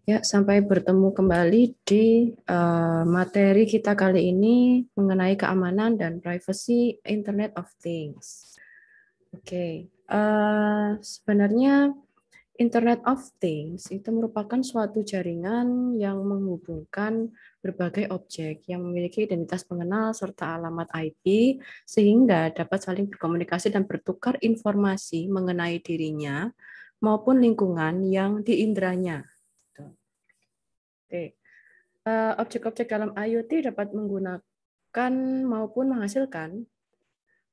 Ya, sampai bertemu kembali di materi kita kali ini mengenai keamanan dan privacy Internet of Things. Oke, sebenarnya Internet of Things itu merupakan suatu jaringan yang menghubungkan berbagai objek yang memiliki identitas pengenal serta alamat IP sehingga dapat saling berkomunikasi dan bertukar informasi mengenai dirinya maupun lingkungan yang diindranya. Oke. Objek-objek dalam IoT dapat menggunakan maupun menghasilkan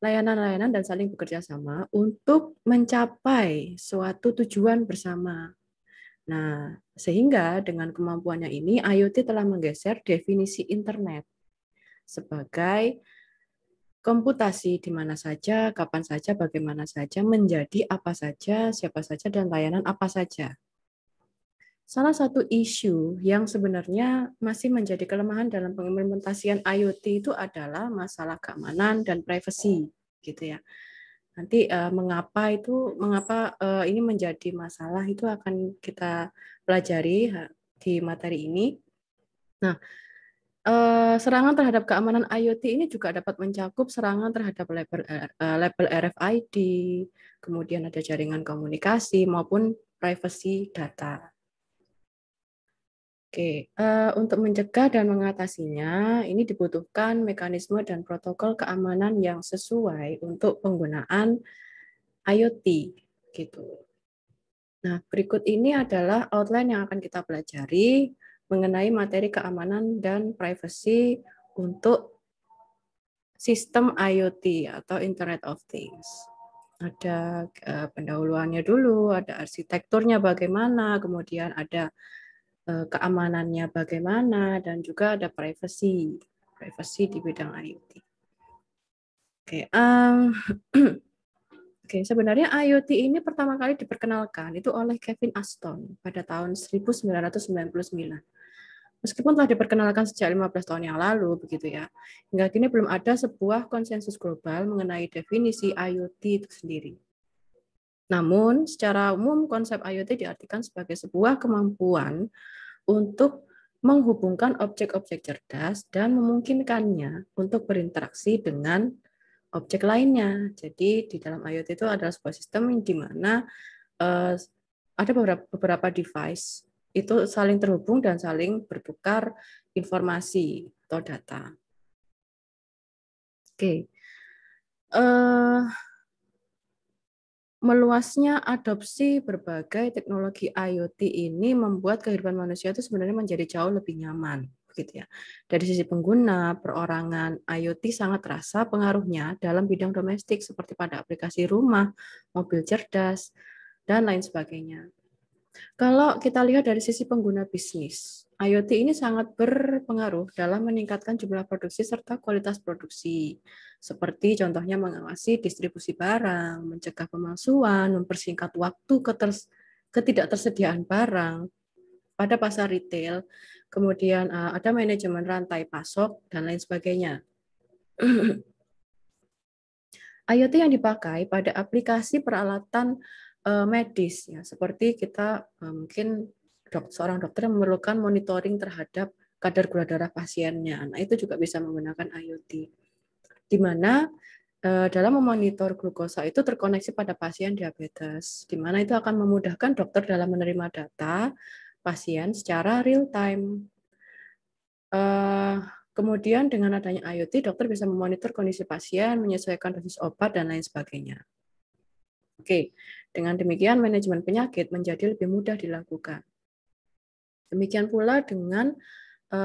layanan-layanan dan saling bekerja sama untuk mencapai suatu tujuan bersama. Nah, sehingga dengan kemampuannya ini, IoT telah menggeser definisi internet sebagai komputasi di mana saja, kapan saja, bagaimana saja, menjadi apa saja, siapa saja, dan layanan apa saja. Salah satu isu yang sebenarnya masih menjadi kelemahan dalam pengimplementasian IoT itu adalah masalah keamanan dan privacy, gitu ya. Nanti mengapa ini menjadi masalah itu akan kita pelajari di materi ini. Nah, serangan terhadap keamanan IoT ini juga dapat mencakup serangan terhadap label RFID, kemudian ada jaringan komunikasi maupun privacy data. Oke, untuk mencegah dan mengatasinya, ini dibutuhkan mekanisme dan protokol keamanan yang sesuai untuk penggunaan IoT, gitu. Nah, berikut ini adalah outline yang akan kita pelajari mengenai materi keamanan dan privacy untuk sistem IoT atau Internet of Things. Ada pendahuluannya dulu, ada arsitekturnya bagaimana, kemudian ada keamanannya bagaimana, dan juga ada privacy di bidang IoT. Oke, Oke, sebenarnya IoT ini pertama kali diperkenalkan itu oleh Kevin Ashton pada tahun 1999. Meskipun telah diperkenalkan sejak 15 tahun yang lalu, begitu ya, hingga kini belum ada sebuah konsensus global mengenai definisi IoT itu sendiri. Namun, secara umum konsep IoT diartikan sebagai sebuah kemampuan untuk menghubungkan objek-objek cerdas dan memungkinkannya untuk berinteraksi dengan objek lainnya. Jadi di dalam IoT itu adalah sebuah sistem di mana ada beberapa device itu saling terhubung dan saling bertukar informasi atau data. Oke. Meluasnya adopsi berbagai teknologi IoT ini membuat kehidupan manusia itu sebenarnya menjadi jauh lebih nyaman, begitu ya. Dari sisi pengguna, perorangan IoT sangat terasa pengaruhnya dalam bidang domestik seperti pada aplikasi rumah, mobil cerdas, dan lain sebagainya. Kalau kita lihat dari sisi pengguna bisnis, IoT ini sangat berpengaruh dalam meningkatkan jumlah produksi serta kualitas produksi. Seperti contohnya mengawasi distribusi barang, mencegah pemalsuan, mempersingkat waktu ketidaktersediaan barang pada pasar retail, kemudian ada manajemen rantai pasok, dan lain sebagainya. IoT yang dipakai pada aplikasi peralatan medis, ya, seperti kita mungkin seorang dokter yang memerlukan monitoring terhadap kadar gula darah pasiennya. Nah, itu juga bisa menggunakan IoT. Di mana dalam memonitor glukosa itu terkoneksi pada pasien diabetes, di mana itu akan memudahkan dokter dalam menerima data pasien secara real time. Kemudian dengan adanya IoT, dokter bisa memonitor kondisi pasien, menyesuaikan dosis obat, dan lain sebagainya. Oke, dengan demikian manajemen penyakit menjadi lebih mudah dilakukan. Demikian pula dengan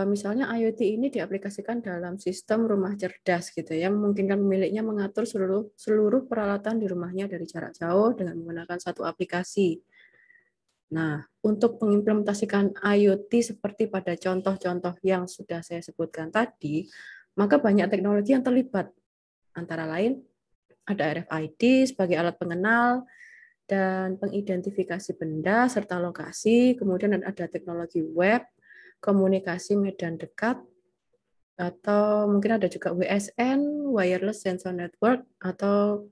misalnya IoT ini diaplikasikan dalam sistem rumah cerdas gitu ya, memungkinkan pemiliknya mengatur seluruh peralatan di rumahnya dari jarak jauh dengan menggunakan satu aplikasi. Nah, untuk mengimplementasikan IoT seperti pada contoh-contoh yang sudah saya sebutkan tadi, maka banyak teknologi yang terlibat. Antara lain ada RFID sebagai alat pengenal dan pengidentifikasi benda serta lokasi, kemudian ada teknologi web, komunikasi medan dekat, atau mungkin ada juga WSN, wireless sensor network, atau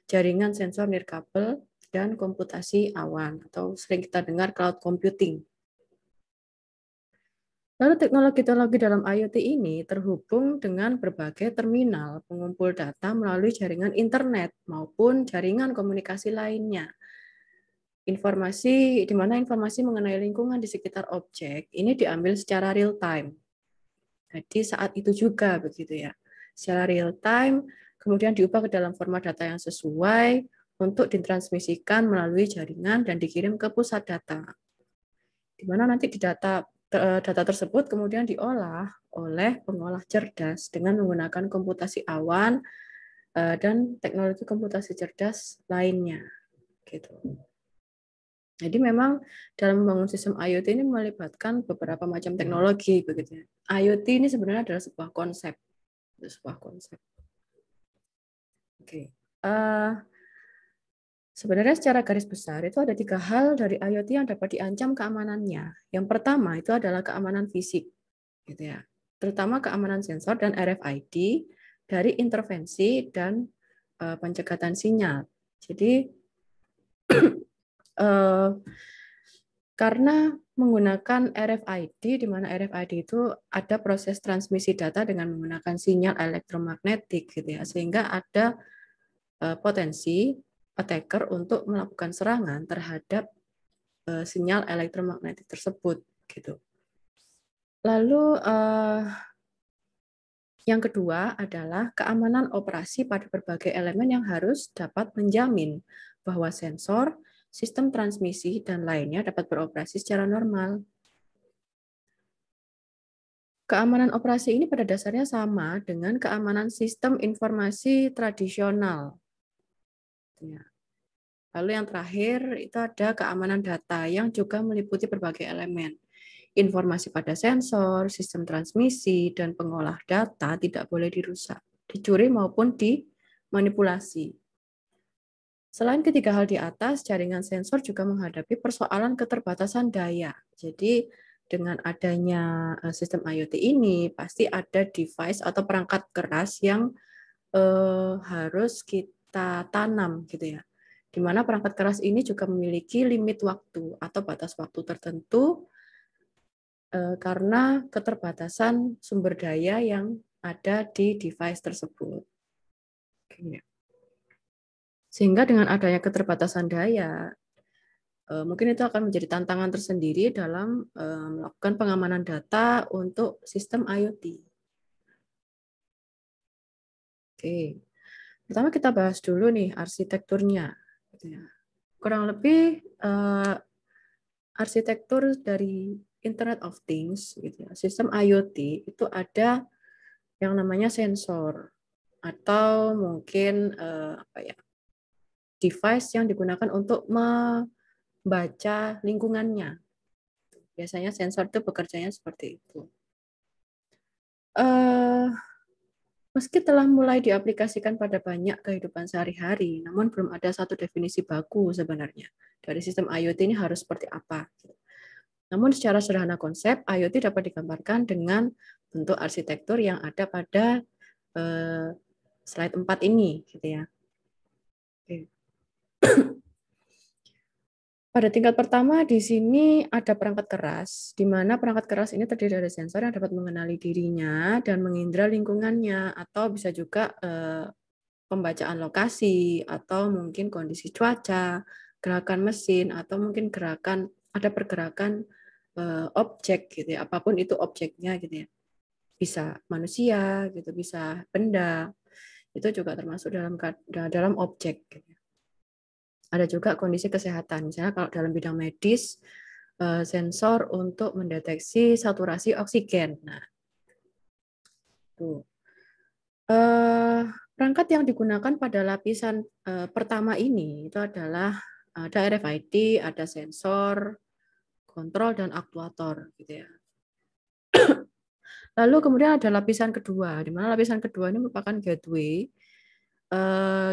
jaringan sensor nirkabel, dan komputasi awan, atau sering kita dengar cloud computing. Lalu teknologi-teknologi dalam IoT ini terhubung dengan berbagai terminal pengumpul data melalui jaringan internet maupun jaringan komunikasi lainnya. Informasi di mana informasi mengenai lingkungan di sekitar objek ini diambil secara real time. Jadi saat itu juga begitu ya. Secara real time kemudian diubah ke dalam format data yang sesuai untuk ditransmisikan melalui jaringan dan dikirim ke pusat data. Di mana nanti di data tersebut kemudian diolah oleh pengolah cerdas dengan menggunakan komputasi awan dan teknologi komputasi cerdas lainnya gitu. Jadi memang dalam membangun sistem IoT ini melibatkan beberapa macam teknologi begitu. IoT ini sebenarnya adalah sebuah konsep, Oke. Sebenarnya secara garis besar itu ada 3 hal dari IoT yang dapat diancam keamanannya. Yang pertama itu adalah keamanan fisik, gitu ya. Terutama keamanan sensor dan RFID dari intervensi dan pencegatan sinyal. Jadi karena menggunakan RFID, di mana RFID itu ada proses transmisi data dengan menggunakan sinyal elektromagnetik, gitu ya, sehingga ada potensi attacker untuk melakukan serangan terhadap sinyal elektromagnetik tersebut, gitu. Lalu yang kedua adalah keamanan operasi pada berbagai elemen yang harus dapat menjamin bahwa sensor, sistem transmisi, dan lainnya dapat beroperasi secara normal. Keamanan operasi ini pada dasarnya sama dengan keamanan sistem informasi tradisional. Lalu yang terakhir itu ada keamanan data yang juga meliputi berbagai elemen. Informasi pada sensor, sistem transmisi, dan pengolah data tidak boleh dirusak, dicuri maupun dimanipulasi. Selain ketiga hal di atas, jaringan sensor juga menghadapi persoalan keterbatasan daya. Jadi dengan adanya sistem IoT ini, pasti ada device atau perangkat keras yang harus kita tanam, gitu ya. Di mana perangkat keras ini juga memiliki limit waktu atau batas waktu tertentu karena keterbatasan sumber daya yang ada di device tersebut. Sehingga dengan adanya keterbatasan daya, mungkin itu akan menjadi tantangan tersendiri dalam melakukan pengamanan data untuk sistem IoT. Oke, pertama kita bahas dulu nih arsitekturnya. Kurang lebih arsitektur dari Internet of Things, gitu ya, sistem IoT itu ada yang namanya sensor atau mungkin device yang digunakan untuk membaca lingkungannya. Biasanya sensor itu bekerjanya seperti itu. Meski telah mulai diaplikasikan pada banyak kehidupan sehari-hari, namun belum ada satu definisi baku sebenarnya dari sistem IoT ini harus seperti apa. Namun secara sederhana konsep, IoT dapat digambarkan dengan bentuk arsitektur yang ada pada slide 4 ini, gitu ya. Oke. Pada tingkat pertama di sini ada perangkat keras, di mana perangkat keras ini terdiri dari sensor yang dapat mengenali dirinya dan mengindra lingkungannya, atau bisa juga pembacaan lokasi, atau mungkin kondisi cuaca, gerakan mesin, atau mungkin ada pergerakan objek gitu ya, apapun itu objeknya gitu ya. Bisa manusia gitu, bisa benda. Itu juga termasuk dalam objek gitu. Ada juga kondisi kesehatan, misalnya kalau dalam bidang medis, sensor untuk mendeteksi saturasi oksigen. Nah, tuh. Perangkat yang digunakan pada lapisan pertama ini itu adalah ada RFID, ada sensor, kontrol, dan aktuator, gitu ya. Lalu kemudian ada lapisan kedua, di mana lapisan kedua ini merupakan gateway.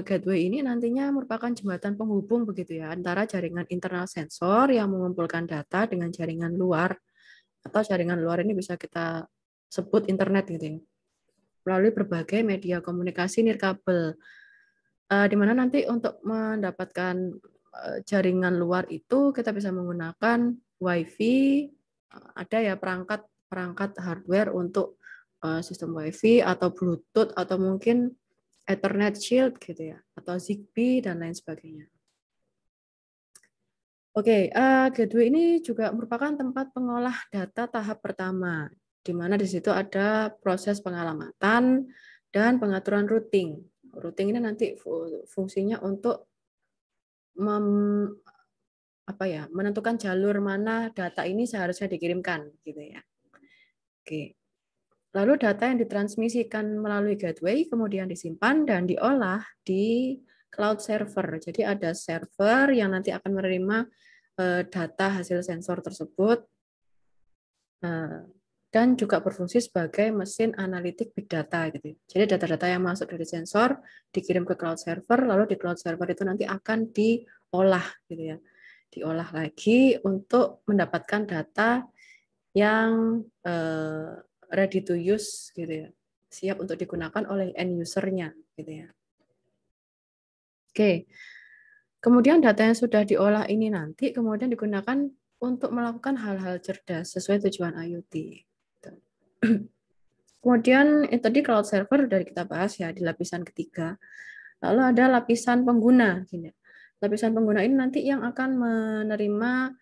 Gateway ini nantinya merupakan jembatan penghubung begitu ya antara jaringan internal sensor yang mengumpulkan data dengan jaringan luar, atau jaringan luar ini bisa kita sebut internet gitu ya, melalui berbagai media komunikasi nirkabel. Di mana nanti untuk mendapatkan jaringan luar itu kita bisa menggunakan WiFi, ada ya perangkat perangkat hardware untuk sistem WiFi atau Bluetooth atau mungkin Ethernet Shield gitu ya, atau Zigbee dan lain sebagainya. Oke, Gateway ini juga merupakan tempat pengolah data tahap pertama, di mana di situ ada proses pengalamatan dan pengaturan routing. Routing ini nanti fungsinya untuk menentukan jalur mana data ini seharusnya dikirimkan, gitu ya. Oke. Lalu data yang ditransmisikan melalui gateway kemudian disimpan dan diolah di cloud server. Jadi ada server yang nanti akan menerima data hasil sensor tersebut dan juga berfungsi sebagai mesin analitik big data gitu. Jadi data-data yang masuk dari sensor dikirim ke cloud server, lalu di cloud server itu nanti akan diolah gitu ya. Diolah lagi untuk mendapatkan data yang ready to use gitu ya, siap untuk digunakan oleh end user-nya gitu ya. Oke. Kemudian data yang sudah diolah ini nanti kemudian digunakan untuk melakukan hal-hal cerdas sesuai tujuan IoT. Kemudian tadi cloud server dari kita bahas ya di lapisan ketiga. Lalu ada lapisan pengguna. Lapisan pengguna ini nanti yang akan menerima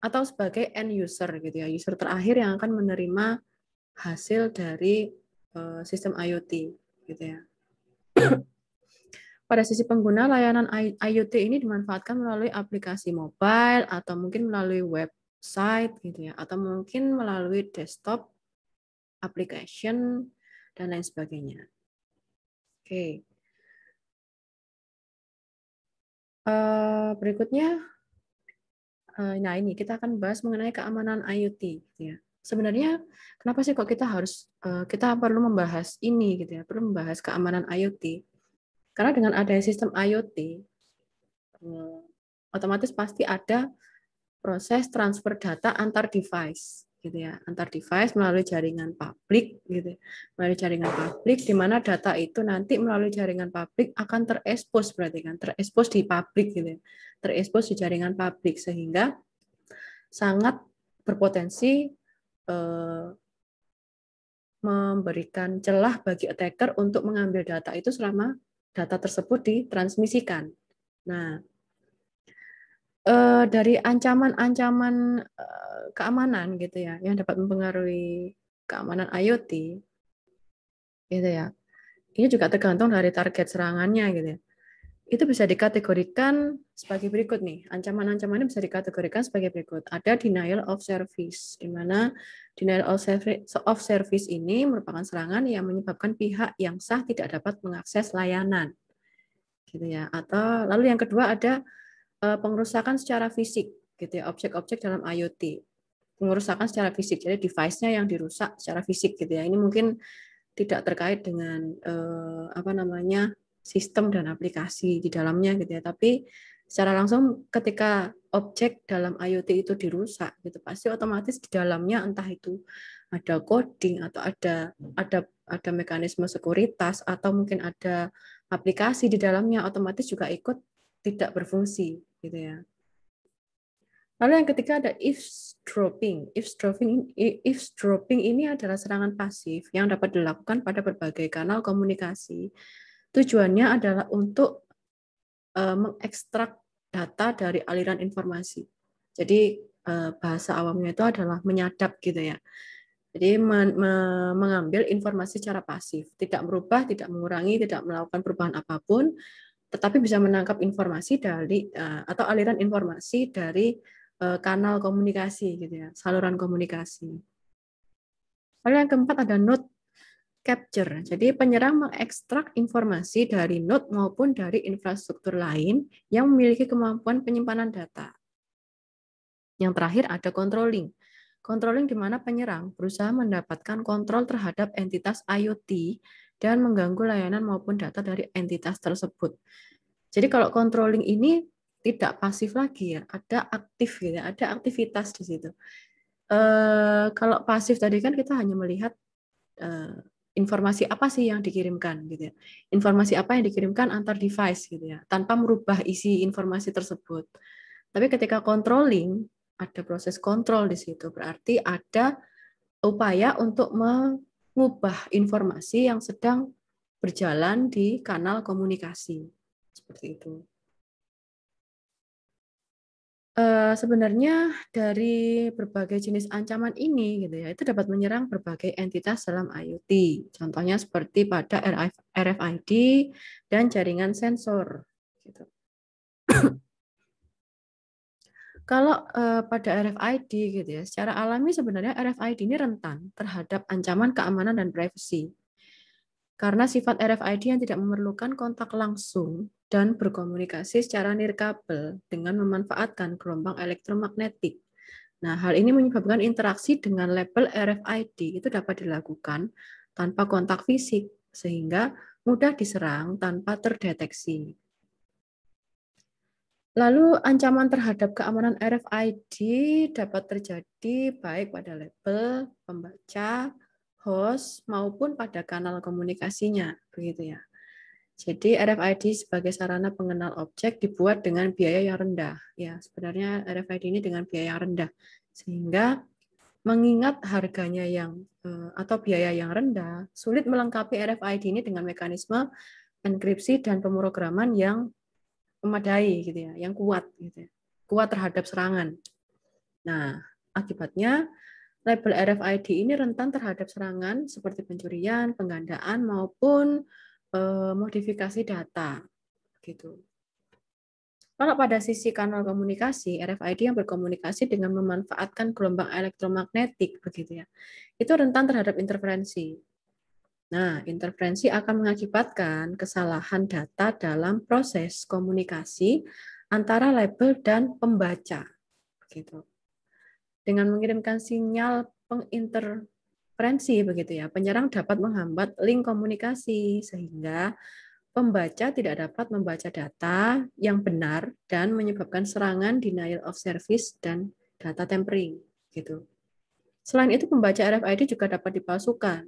atau sebagai end user gitu ya, user terakhir yang akan menerima hasil dari sistem IoT gitu ya. Pada sisi pengguna, layanan IoT ini dimanfaatkan melalui aplikasi mobile atau mungkin melalui website gitu ya, atau mungkin melalui desktop application dan lain sebagainya. Oke. Berikutnya, nah ini kita akan bahas mengenai keamanan IoT gitu ya. Sebenarnya kenapa sih kok kita perlu membahas ini gitu ya, perlu membahas keamanan IoT? Karena dengan adanya sistem IoT, otomatis pasti ada proses transfer data antar device, gitu ya, antar device melalui jaringan publik, gitu, melalui jaringan publik, di mana data itu nanti melalui jaringan publik akan terekspos, berarti kan, terekspos di publik, gitu, terekspos di jaringan publik, sehingga sangat berpotensi memberikan celah bagi attacker untuk mengambil data itu selama data tersebut ditransmisikan. Nah, dari ancaman-ancaman keamanan gitu ya, yang dapat mempengaruhi keamanan IoT, gitu ya. Ini juga tergantung dari target serangannya gitu ya. Itu bisa dikategorikan sebagai berikut nih. Ancaman-ancaman ini bisa dikategorikan sebagai berikut. Ada denial of service, di mana denial of service ini merupakan serangan yang menyebabkan pihak yang sah tidak dapat mengakses layanan, gitu ya. Atau lalu yang kedua ada pengerusakan secara fisik, gitu ya, objek-objek dalam IoT. Pengerusakan secara fisik, jadi device-nya yang dirusak secara fisik, gitu ya. Ini mungkin tidak terkait dengan sistem dan aplikasi di dalamnya gitu ya, tapi secara langsung ketika objek dalam IoT itu dirusak gitu pasti otomatis di dalamnya entah itu ada coding atau ada mekanisme sekuritas atau mungkin ada aplikasi di dalamnya otomatis juga ikut tidak berfungsi gitu ya. Lalu yang ketiga ada eavesdropping. Eavesdropping ini adalah serangan pasif yang dapat dilakukan pada berbagai kanal komunikasi. Tujuannya adalah untuk mengekstrak data dari aliran informasi. Jadi bahasa awamnya itu adalah menyadap gitu ya. Jadi mengambil informasi secara pasif, tidak merubah, tidak mengurangi, tidak melakukan perubahan apapun, tetapi bisa menangkap informasi dari atau aliran informasi dari kanal komunikasi gitu ya, saluran komunikasi. Lalu yang keempat ada node capture. Jadi penyerang mengekstrak informasi dari node maupun dari infrastruktur lain yang memiliki kemampuan penyimpanan data. Yang terakhir ada controlling. Controlling di mana penyerang berusaha mendapatkan kontrol terhadap entitas IoT dan mengganggu layanan maupun data dari entitas tersebut. Jadi kalau controlling ini tidak pasif lagi ya, ada aktif gitu, ada aktivitas di situ. Kalau pasif tadi kan kita hanya melihat informasi apa sih yang dikirimkan gitu ya. Informasi apa yang dikirimkan antar device gitu ya, tanpa merubah isi informasi tersebut. Tapi ketika controlling ada proses kontrol di situ, berarti ada upaya untuk mengubah informasi yang sedang berjalan di kanal komunikasi. Seperti itu. Sebenarnya dari berbagai jenis ancaman ini gitu ya, itu dapat menyerang berbagai entitas dalam IoT. Contohnya seperti pada RFID dan jaringan sensor gitu. Kalau pada RFID gitu ya, secara alami sebenarnya RFID ini rentan terhadap ancaman keamanan dan privasi. Karena sifat RFID yang tidak memerlukan kontak langsung dan berkomunikasi secara nirkabel dengan memanfaatkan gelombang elektromagnetik. Nah, hal ini menyebabkan interaksi dengan label RFID itu dapat dilakukan tanpa kontak fisik, sehingga mudah diserang tanpa terdeteksi. Lalu ancaman terhadap keamanan RFID dapat terjadi baik pada label, pembaca, host, maupun pada kanal komunikasinya, begitu ya. Jadi RFID sebagai sarana pengenal objek dibuat dengan biaya yang rendah. Ya, sebenarnya RFID ini dengan biaya yang rendah, sehingga mengingat harganya yang atau biaya yang rendah, sulit melengkapi RFID ini dengan mekanisme enkripsi dan pemrograman yang memadai gitu ya, yang kuat gitu ya. Kuat terhadap serangan. Nah, akibatnya label RFID ini rentan terhadap serangan seperti pencurian, penggandaan maupun modifikasi data gitu. Kalau pada sisi kanal komunikasi, RFID yang berkomunikasi dengan memanfaatkan gelombang elektromagnetik begitu ya. Itu rentan terhadap interferensi. Nah, interferensi akan mengakibatkan kesalahan data dalam proses komunikasi antara label dan pembaca. Begitu. Dengan mengirimkan sinyal penginterferensi begitu ya, penyerang dapat menghambat link komunikasi sehingga pembaca tidak dapat membaca data yang benar dan menyebabkan serangan denial of service dan data tampering gitu. Selain itu pembaca RFID juga dapat dipalsukan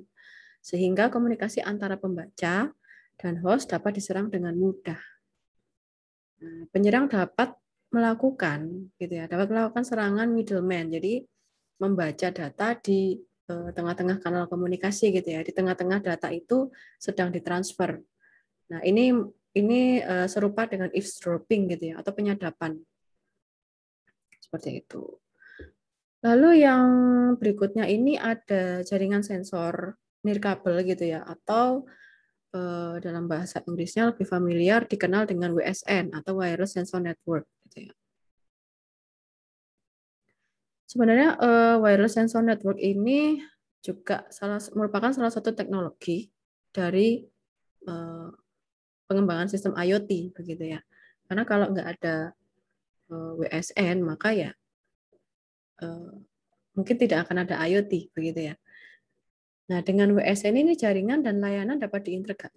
sehingga komunikasi antara pembaca dan host dapat diserang dengan mudah. Nah, penyerang dapat melakukan gitu ya, dapat melakukan serangan middleman. Jadi membaca data di tengah-tengah kanal komunikasi gitu ya. Di tengah-tengah data itu sedang ditransfer. Nah, ini serupa dengan eavesdropping gitu ya atau penyadapan. Seperti itu. Lalu yang berikutnya ini ada jaringan sensor nirkabel gitu ya atau dalam bahasa Inggrisnya lebih familiar dikenal dengan WSN atau Wireless Sensor Network gitu ya. Sebenarnya Wireless Sensor Network ini juga merupakan salah satu teknologi dari pengembangan sistem IoT begitu ya. Karena kalau nggak ada WSN maka ya mungkin tidak akan ada IoT begitu ya. Nah, dengan WSN ini jaringan dan layanan dapat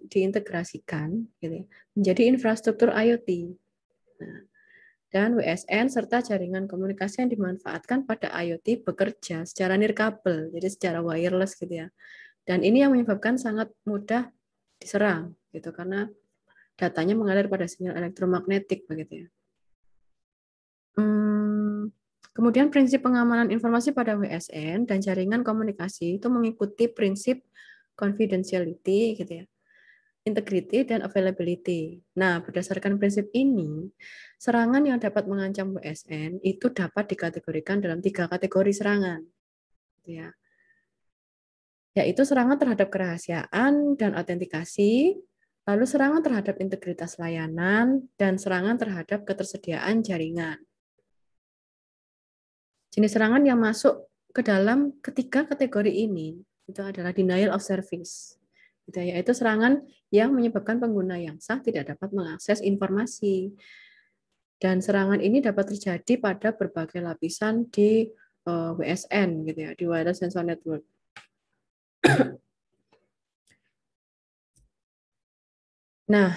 diintegrasikan gitu ya, menjadi infrastruktur IoT. Nah, dan WSN serta jaringan komunikasi yang dimanfaatkan pada IoT bekerja secara nirkabel, jadi secara wireless gitu ya. Dan ini yang menyebabkan sangat mudah diserang gitu karena datanya mengalir pada sinyal elektromagnetik begitu ya. Kemudian prinsip pengamanan informasi pada WSN dan jaringan komunikasi itu mengikuti prinsip confidentiality gitu ya, integrity dan availability. Nah, berdasarkan prinsip ini, serangan yang dapat mengancam WSN itu dapat dikategorikan dalam 3 kategori serangan. Gitu ya. Yaitu serangan terhadap kerahasiaan dan autentikasi, lalu serangan terhadap integritas layanan, dan serangan terhadap ketersediaan jaringan. Jenis serangan yang masuk ke dalam ketiga kategori ini itu adalah denial of service, yaitu serangan yang menyebabkan pengguna yang sah tidak dapat mengakses informasi. Dan serangan ini dapat terjadi pada berbagai lapisan di WSN, gitu ya, di Wireless Sensor Network. Nah,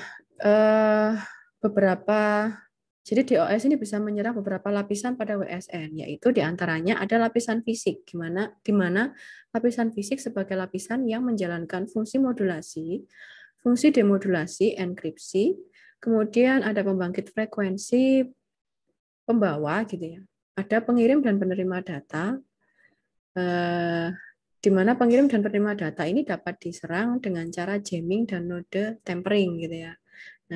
jadi DOS ini bisa menyerang beberapa lapisan pada WSN, yaitu diantaranya ada lapisan fisik, di mana lapisan fisik sebagai lapisan yang menjalankan fungsi modulasi, fungsi demodulasi, enkripsi, kemudian ada pembangkit frekuensi, pembawa, gitu ya. Ada pengirim dan penerima data, di mana pengirim dan penerima data ini dapat diserang dengan cara jamming dan node tampering gitu ya.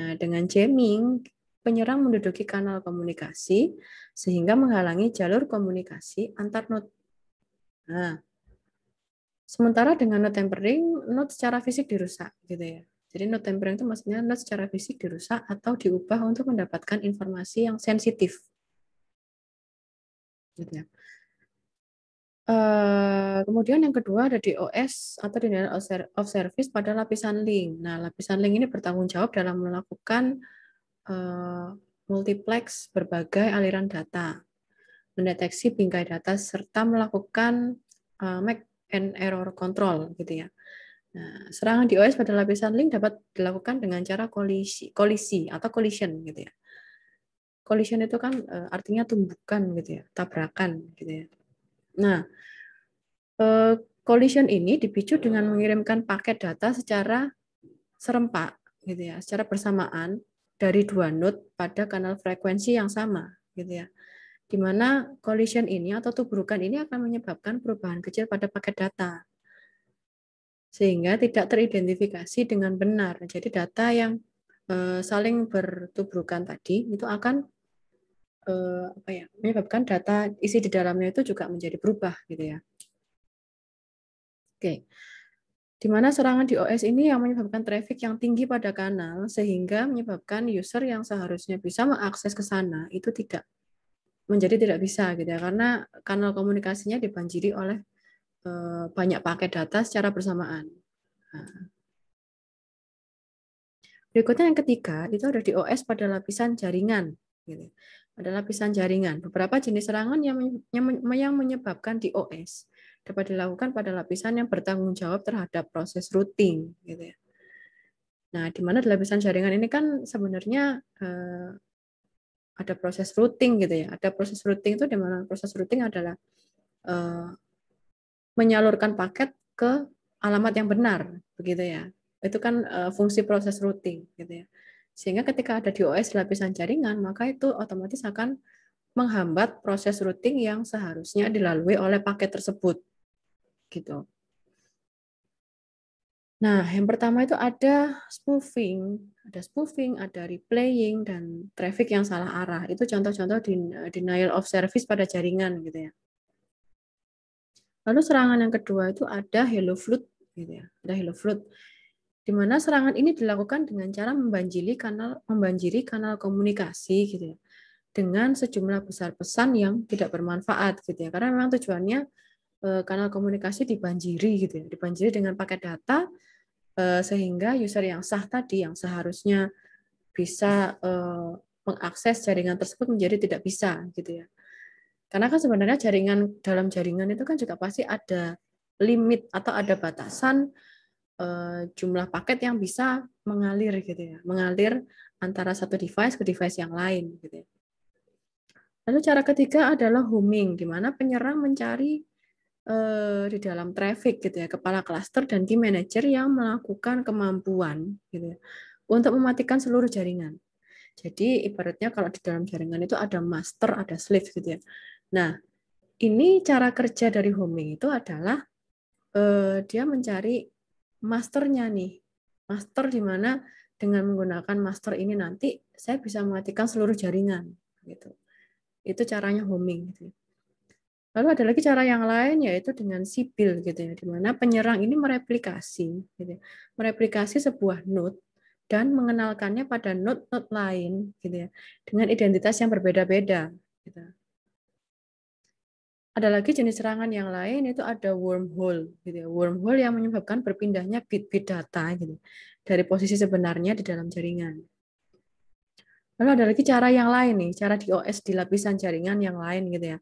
Nah, dengan jamming, penyerang menduduki kanal komunikasi sehingga menghalangi jalur komunikasi antar node. Nah, sementara dengan node tampering, node secara fisik dirusak gitu ya. Jadi node tampering itu maksudnya node secara fisik dirusak atau diubah untuk mendapatkan informasi yang sensitif. Gitu ya. Kemudian yang kedua ada DOS atau Denial of Service pada lapisan link. Nah, lapisan link ini bertanggung jawab dalam melakukan multiplex berbagai aliran data, mendeteksi bingkai data serta melakukan MAC and error control gitu ya. Nah, serangan DOS pada lapisan link dapat dilakukan dengan cara kolisi atau collision gitu ya. Collision itu kan artinya tumbukan gitu ya, tabrakan gitu ya. Nah, collision ini dipicu dengan mengirimkan paket data secara serempak gitu ya, secara bersamaan dari dua node pada kanal frekuensi yang sama gitu ya. Di mana collision ini atau tubrukan ini akan menyebabkan perubahan kecil pada paket data sehingga tidak teridentifikasi dengan benar. Jadi data yang saling bertubrukan tadi itu akan menyebabkan data isi di dalamnya itu juga menjadi berubah gitu ya. Oke. Di mana serangan DOS ini yang menyebabkan traffic yang tinggi pada kanal sehingga menyebabkan user yang seharusnya bisa mengakses ke sana itu tidak bisa gitu ya, karena kanal komunikasinya dibanjiri oleh banyak paket data secara bersamaan. Nah, berikutnya yang ketiga itu ada DOS pada lapisan jaringan. Gitu. Pada lapisan jaringan, beberapa jenis serangan yang menyebabkan DOS dapat dilakukan pada lapisan yang bertanggung jawab terhadap proses routing. Gitu ya. Nah, di mana di lapisan jaringan ini kan sebenarnya ada proses routing gitu ya. Ada proses routing itu di mana proses routing adalah menyalurkan paket ke alamat yang benar, begitu ya. Itu kan fungsi proses routing gitu ya. Sehingga ketika ada DOS di lapisan jaringan, maka itu otomatis akan menghambat proses routing yang seharusnya dilalui oleh paket tersebut. Gitu. Nah, yang pertama itu ada spoofing, ada replaying, dan traffic yang salah arah. Itu contoh-contoh denial of service pada jaringan gitu ya. Lalu serangan yang kedua itu ada hello flood gitu ya. Ada hello flood. Di mana serangan ini dilakukan dengan cara membanjiri kanal komunikasi gitu ya. Dengan sejumlah besar pesan yang tidak bermanfaat gitu ya. Karena memang tujuannya kanal komunikasi dibanjiri gitu ya. Dibanjiri dengan paket data sehingga user yang sah tadi yang seharusnya bisa mengakses jaringan tersebut menjadi tidak bisa gitu ya. Karena kan sebenarnya dalam jaringan itu kan juga pasti ada limit atau ada batasan jumlah paket yang bisa mengalir gitu ya, mengalir antara satu device ke device yang lain gitu ya. Lalu cara ketiga adalah homing, di mana penyerang mencari di dalam traffic gitu ya, kepala cluster dan key manager yang melakukan kemampuan gitu ya, untuk mematikan seluruh jaringan. Jadi ibaratnya kalau di dalam jaringan itu ada master, ada slave gitu ya. Nah, ini cara kerja dari homing itu adalah dia mencari masternya nih. Master di mana dengan menggunakan master ini nanti saya bisa mematikan seluruh jaringan gitu. Itu caranya homing gitu. Lalu ada lagi cara yang lain yaitu dengan sipil gitu ya, di mana penyerang ini mereplikasi gitu ya. Mereplikasi sebuah node dan mengenalkannya pada node-node lain gitu ya, dengan identitas yang berbeda-beda gitu. Ada lagi jenis serangan yang lain itu ada wormhole gitu ya. Wormhole yang menyebabkan berpindahnya bit-bit data gitu dari posisi sebenarnya di dalam jaringan. Lalu ada lagi cara yang lain nih, cara DOS di lapisan jaringan yang lain gitu ya.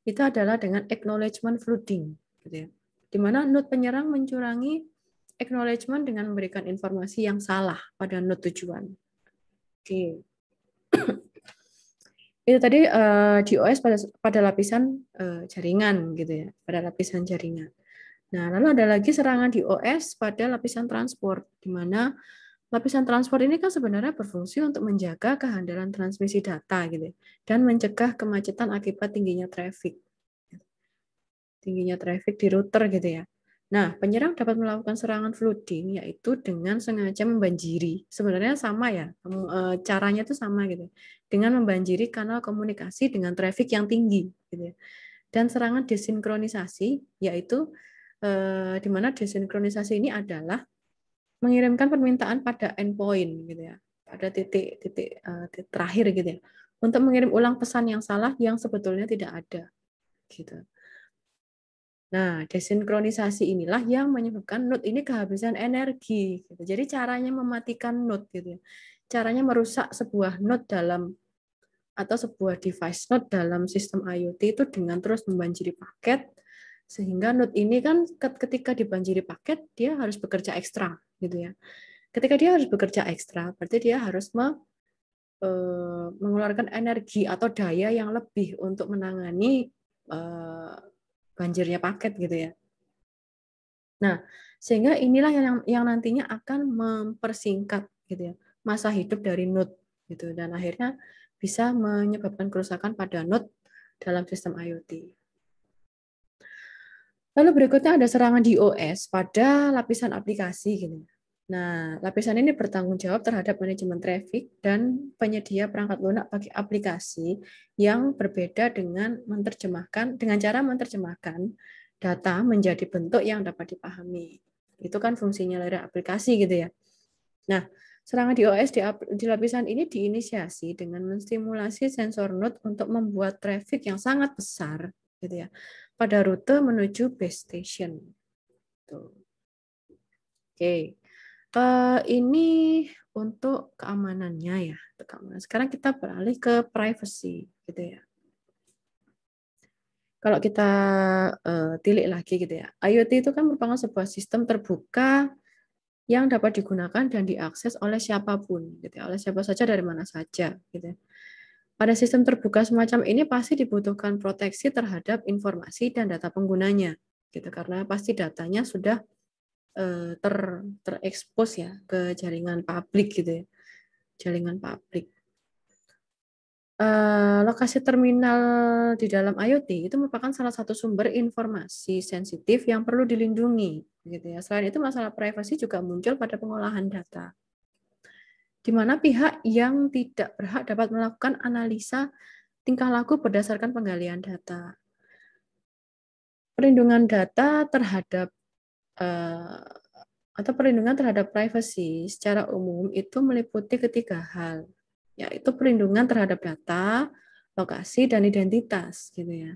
Itu adalah dengan acknowledgement flooding gitu ya. Di mana node penyerang mencurangi acknowledgement dengan memberikan informasi yang salah pada node tujuan. Oke. Itu tadi DOS pada lapisan jaringan gitu ya, pada lapisan jaringan. Nah, lalu ada lagi serangan DOS pada lapisan transport, di mana lapisan transport ini kan sebenarnya berfungsi untuk menjaga kehandalan transmisi data gitu, dan mencegah kemacetan akibat tingginya traffic di router gitu ya. Nah, penyerang dapat melakukan serangan flooding, yaitu dengan sengaja membanjiri. Sebenarnya sama ya, caranya itu sama gitu. Dengan membanjiri kanal komunikasi dengan traffic yang tinggi. Gitu ya. Dan serangan desinkronisasi, yaitu di mana desinkronisasi ini adalah mengirimkan permintaan pada endpoint, gitu ya, pada titik-titik terakhir gitu ya, untuk mengirim ulang pesan yang salah yang sebetulnya tidak ada. Gitu. Nah, desinkronisasi inilah yang menyebabkan node ini kehabisan energi. Gitu. Jadi caranya mematikan node, gitu ya. Caranya merusak sebuah node dalam atau sebuah device node dalam sistem IoT itu dengan terus membanjiri paket, sehingga node ini kan ketika dibanjiri paket dia harus bekerja ekstra, gitu ya. Ketika dia harus bekerja ekstra, berarti dia harus mengeluarkan energi atau daya yang lebih untuk menangani banjirnya paket, gitu ya. Nah, sehingga inilah yang nantinya akan mempersingkat gitu ya, masa hidup dari node gitu, dan akhirnya bisa menyebabkan kerusakan pada node dalam sistem IoT. Lalu berikutnya ada serangan DOS pada lapisan aplikasi gitu. Nah, lapisan ini bertanggung jawab terhadap manajemen traffic dan penyedia perangkat lunak bagi aplikasi yang berbeda dengan cara menerjemahkan data menjadi bentuk yang dapat dipahami. Itu kan fungsinya dari aplikasi gitu ya. Nah, serangan DOS di lapisan ini diinisiasi dengan menstimulasi sensor node untuk membuat traffic yang sangat besar gitu ya pada rute menuju base station. Tuh. Oke. Ini untuk keamanannya ya. Sekarang kita beralih ke privacy gitu ya. Kalau kita tilik lagi gitu ya, IoT itu kan merupakan sebuah sistem terbuka yang dapat digunakan dan diakses oleh siapapun, gitu ya, oleh siapa saja dari mana saja. Gitu ya. Pada sistem terbuka semacam ini pasti dibutuhkan proteksi terhadap informasi dan data penggunanya, gitu karena pasti datanya sudah terekspos ya ke jaringan publik gitu ya, jaringan publik. Lokasi terminal di dalam IoT itu merupakan salah satu sumber informasi sensitif yang perlu dilindungi, gitu ya. Selain itu masalah privasi juga muncul pada pengolahan data, di mana pihak yang tidak berhak dapat melakukan analisa tingkah laku berdasarkan penggalian data. Perlindungan data terhadap atau perlindungan terhadap privasi secara umum itu meliputi ketiga hal, yaitu perlindungan terhadap data, lokasi, dan identitas, gitu ya.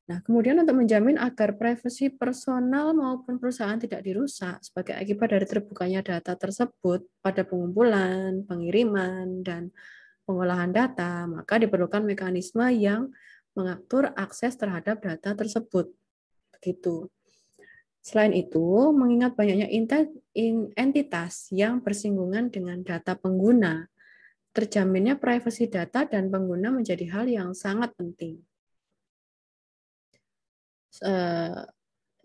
Nah, kemudian untuk menjamin agar privasi personal maupun perusahaan tidak dirusak sebagai akibat dari terbukanya data tersebut pada pengumpulan, pengiriman, dan pengolahan data, maka diperlukan mekanisme yang mengatur akses terhadap data tersebut. Begitu. Selain itu, mengingat banyaknya entitas yang bersinggungan dengan data pengguna, terjaminnya privasi data dan pengguna menjadi hal yang sangat penting.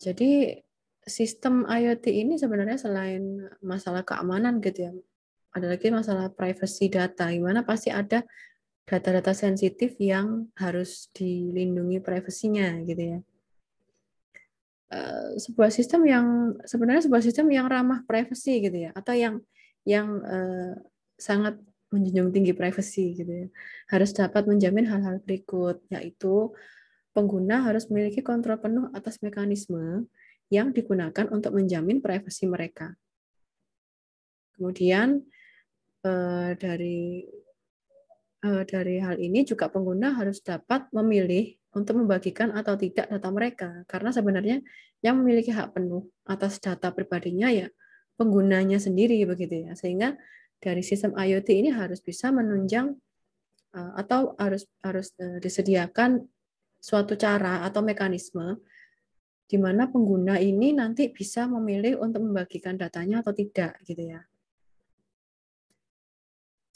Jadi sistem IoT ini sebenarnya selain masalah keamanan gitu ya, ada lagi masalah privacy data, gimana pasti ada data-data sensitif yang harus dilindungi privasinya gitu ya. Sebuah sistem yang sebenarnya sebuah sistem yang ramah privasi gitu ya, atau yang sangat menjunjung tinggi privasi gitu ya, harus dapat menjamin hal-hal berikut, yaitu pengguna harus memiliki kontrol penuh atas mekanisme yang digunakan untuk menjamin privasi mereka. Kemudian dari hal ini juga pengguna harus dapat memilih untuk membagikan atau tidak data mereka, karena sebenarnya yang memiliki hak penuh atas data pribadinya ya penggunanya sendiri begitu ya, sehingga dari sistem IoT ini harus bisa menunjang atau harus disediakan suatu cara atau mekanisme di mana pengguna ini nanti bisa memilih untuk membagikan datanya atau tidak gitu ya.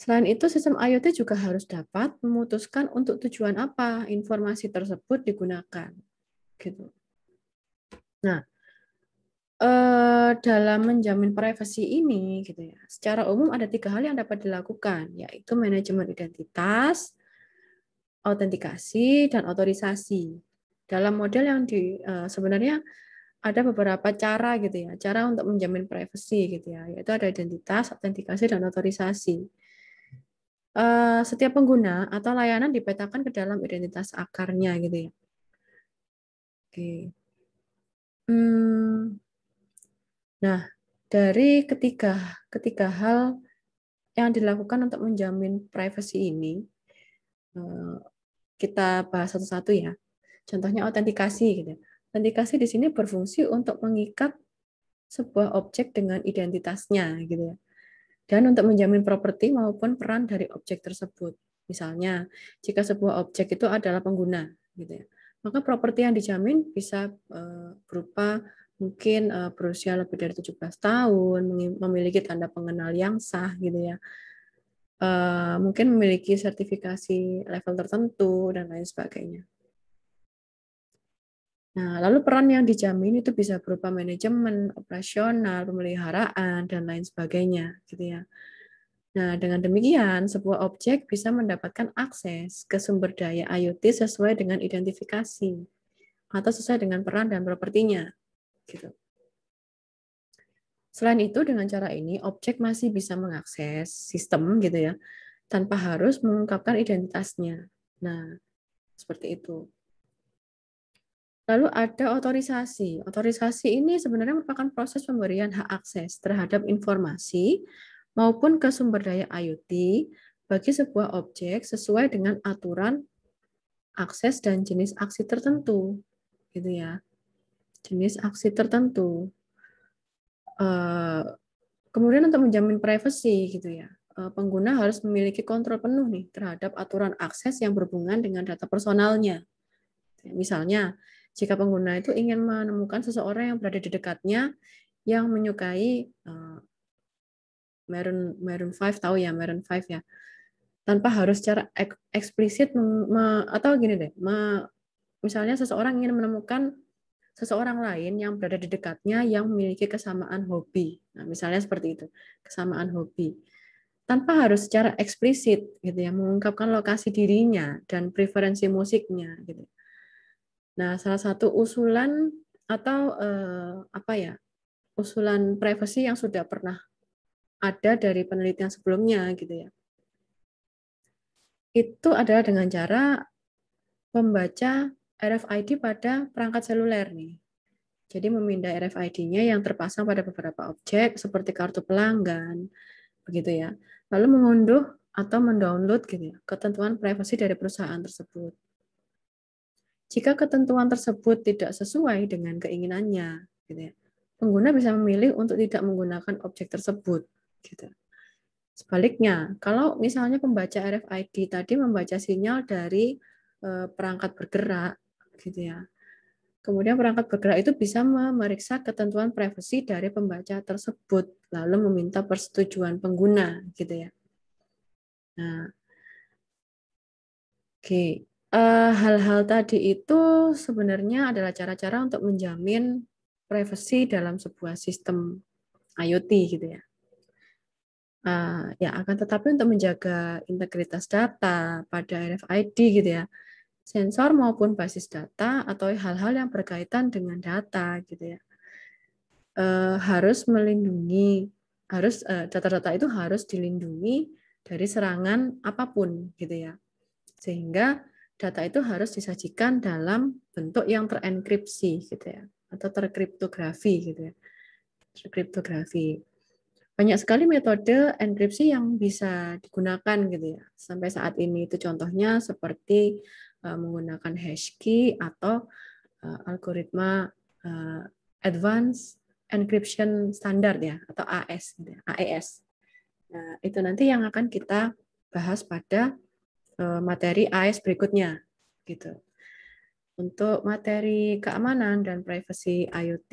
Selain itu, sistem IoT juga harus dapat memutuskan untuk tujuan apa informasi tersebut digunakan. Gitu. Nah, dalam menjamin privasi ini, gitu ya, secara umum ada 3 hal yang dapat dilakukan, yaitu manajemen identitas, autentikasi, dan otorisasi. Dalam model yang sebenarnya ada beberapa cara gitu ya, cara untuk menjamin privasi gitu ya, yaitu ada identitas, autentikasi, dan otorisasi. Setiap pengguna atau layanan dipetakan ke dalam identitas akarnya gitu ya. Oke. Nah, dari ketiga hal yang dilakukan untuk menjamin privasi ini, kita bahas satu-satu ya. Contohnya autentikasi gitu. Autentikasi di sini berfungsi untuk mengikat sebuah objek dengan identitasnya gitu ya. Dan untuk menjamin properti maupun peran dari objek tersebut. Misalnya, jika sebuah objek itu adalah pengguna gitu ya, maka properti yang dijamin bisa berupa mungkin berusia lebih dari 17 tahun, memiliki tanda pengenal yang sah gitu ya. Mungkin memiliki sertifikasi level tertentu dan lain sebagainya. Nah, lalu peran yang dijamin itu bisa berupa manajemen, operasional, pemeliharaan, dan lain sebagainya, gitu ya. Nah, dengan demikian, sebuah objek bisa mendapatkan akses ke sumber daya IoT sesuai dengan identifikasi atau sesuai dengan peran dan propertinya, gitu. Selain itu, dengan cara ini, objek masih bisa mengakses sistem, gitu ya, tanpa harus mengungkapkan identitasnya. Nah, seperti itu. Lalu ada otorisasi. Otorisasi ini sebenarnya merupakan proses pemberian hak akses terhadap informasi maupun ke sumber daya IoT bagi sebuah objek sesuai dengan aturan akses dan jenis aksi tertentu, gitu ya. Jenis aksi tertentu. Kemudian untuk menjamin privasi, gitu ya, pengguna harus memiliki kontrol penuh nih terhadap aturan akses yang berhubungan dengan data personalnya. Misalnya, jika pengguna itu ingin menemukan seseorang yang berada di dekatnya yang menyukai Maroon 5, tahu ya Maroon 5 ya, tanpa harus secara eksplisit atau gini deh, misalnya seseorang ingin menemukan seseorang lain yang berada di dekatnya yang memiliki kesamaan hobi. Nah, misalnya seperti itu, kesamaan hobi. Tanpa harus secara eksplisit gitu ya, mengungkapkan lokasi dirinya dan preferensi musiknya gitu. Nah, salah satu usulan atau apa ya, usulan privasi yang sudah pernah ada dari penelitian sebelumnya gitu ya, itu adalah dengan cara membaca RFID pada perangkat seluler nih. Jadi memindai RFID-nya yang terpasang pada beberapa objek seperti kartu pelanggan, begitu ya. Lalu mengunduh atau mendownload gitu ya, ketentuan privasi dari perusahaan tersebut. Jika ketentuan tersebut tidak sesuai dengan keinginannya, gitu ya, pengguna bisa memilih untuk tidak menggunakan objek tersebut. Gitu. Sebaliknya, kalau misalnya pembaca RFID tadi membaca sinyal dari perangkat bergerak, gitu ya. Kemudian perangkat bergerak itu bisa memeriksa ketentuan privasi dari pembaca tersebut, lalu meminta persetujuan pengguna, gitu ya. Nah, oke. Hal-hal tadi itu sebenarnya adalah cara-cara untuk menjamin privasi dalam sebuah sistem IoT gitu ya. Ya, akan tetapi untuk menjaga integritas data pada RFID gitu ya, sensor maupun basis data atau hal-hal yang berkaitan dengan data gitu ya, harus melindungi, data-data itu harus dilindungi dari serangan apapun gitu ya. Sehingga data itu harus disajikan dalam bentuk yang terenkripsi gitu ya, atau terkriptografi gitu ya. Terkriptografi. Banyak sekali metode enkripsi yang bisa digunakan gitu ya. Sampai saat ini itu contohnya seperti menggunakan hash key atau algoritma advanced encryption standard ya, atau AES gitu ya, AES. Nah, itu nanti yang akan kita bahas pada materi AES berikutnya gitu. Untuk materi keamanan dan privasi IoT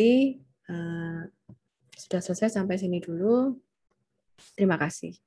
sudah selesai sampai sini dulu. Terima kasih.